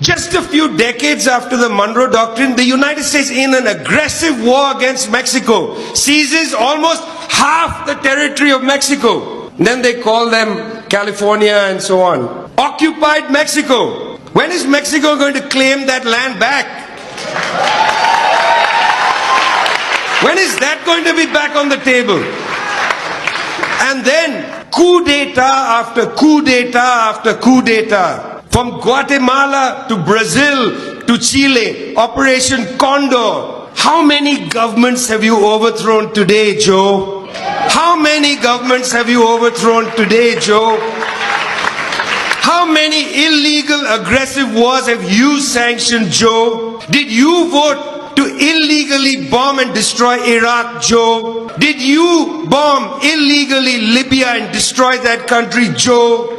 Just a few decades after the Monroe Doctrine, the United States, in an aggressive war against Mexico, seizes almost half the territory of Mexico. Then they call them California and so on. Occupied Mexico. When is Mexico going to claim that land back? When is that going to be back on the table? And then coup d'etat after coup d'etat after coup d'etat. From Guatemala to Brazil to Chile, Operation Condor. How many governments have you overthrown today, Joe? How many governments have you overthrown today, Joe? How many illegal, aggressive wars have you sanctioned, Joe? Did you vote to illegally bomb and destroy Iraq, Joe? Did you bomb illegally Libya and destroy that country, Joe?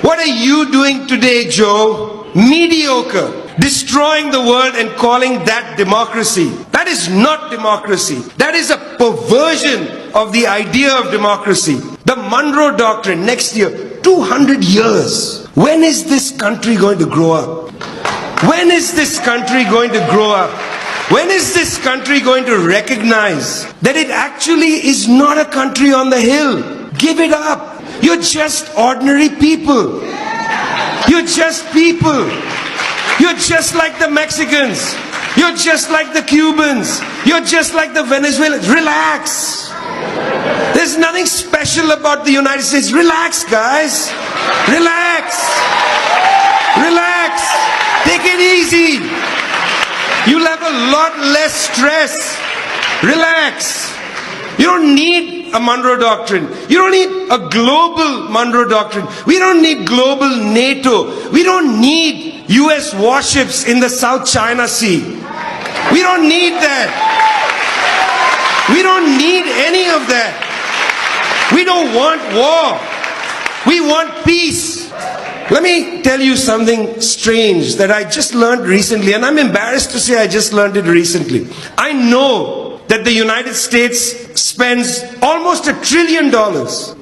What are you doing today, Joe? Mediocre. Destroying the world and calling that democracy. That is not democracy. That is a perversion of the idea of democracy. The Monroe Doctrine, next year, 200 years. When is this country going to grow up? When is this country going to grow up? When is this country going to recognize that it actually is not a country on the hill? Give it up. You're just ordinary people. You're just people. You're just like the Mexicans. You're just like the Cubans. You're just like the Venezuelans. Relax. There's nothing special about the United States. Relax, guys. Relax. Relax. Take it easy. You'll have a lot less stress. Relax. You don't need a Monroe Doctrine. You don't need a global Monroe Doctrine. We don't need global NATO. We don't need US warships in the South China Sea. We don't need that. We don't need any of that. We don't want war. We want peace. Let me tell you something strange that I just learned recently, and I'm embarrassed to say I just learned it recently. I know that the United States spends almost $1 trillion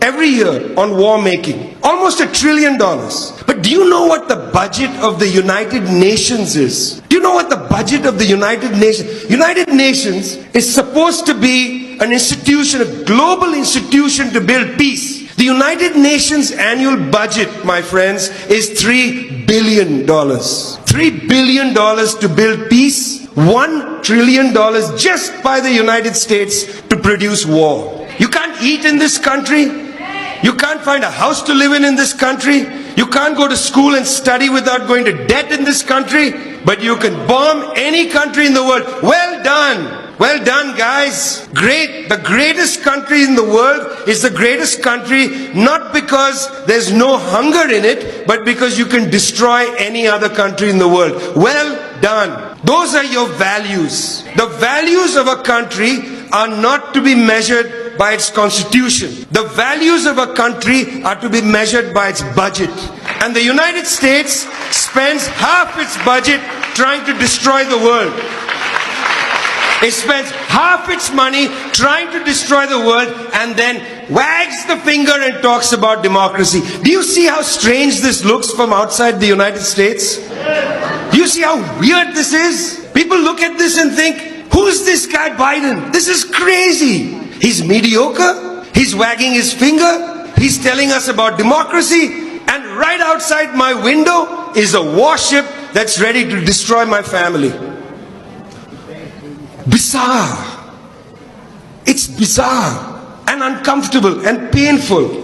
every year on war making. Almost $1 trillion. But do you know what the budget of the United Nations is? Do you know what the budget of the United Nations? United Nations is supposed to be an institution, a global institution to build peace. The United Nations annual budget, my friends, is $3 billion. $3 billion to build peace. $1 trillion just by the United States to produce war. You can't eat in this country. You can't find a house to live in this country. You can't go to school and study without going to debt in this country. But you can bomb any country in the world. Well done. Well done, guys. Great. The greatest country in the world is the greatest country not because there's no hunger in it, but because you can destroy any other country in the world. Well done. Those are your values. The values of a country are not to be measured by its constitution. The values of a country are to be measured by its budget. And the United States spends half its budget trying to destroy the world. It spends half its money trying to destroy the world and then wags the finger and talks about democracy. Do you see how strange this looks from outside the United States? Do you see how weird this is? People look at this and think, who's this guy Biden? This is crazy. He's mediocre. He's wagging his finger. He's telling us about democracy. And right outside my window is a warship that's ready to destroy my family. Bizarre. It's bizarre and uncomfortable and painful.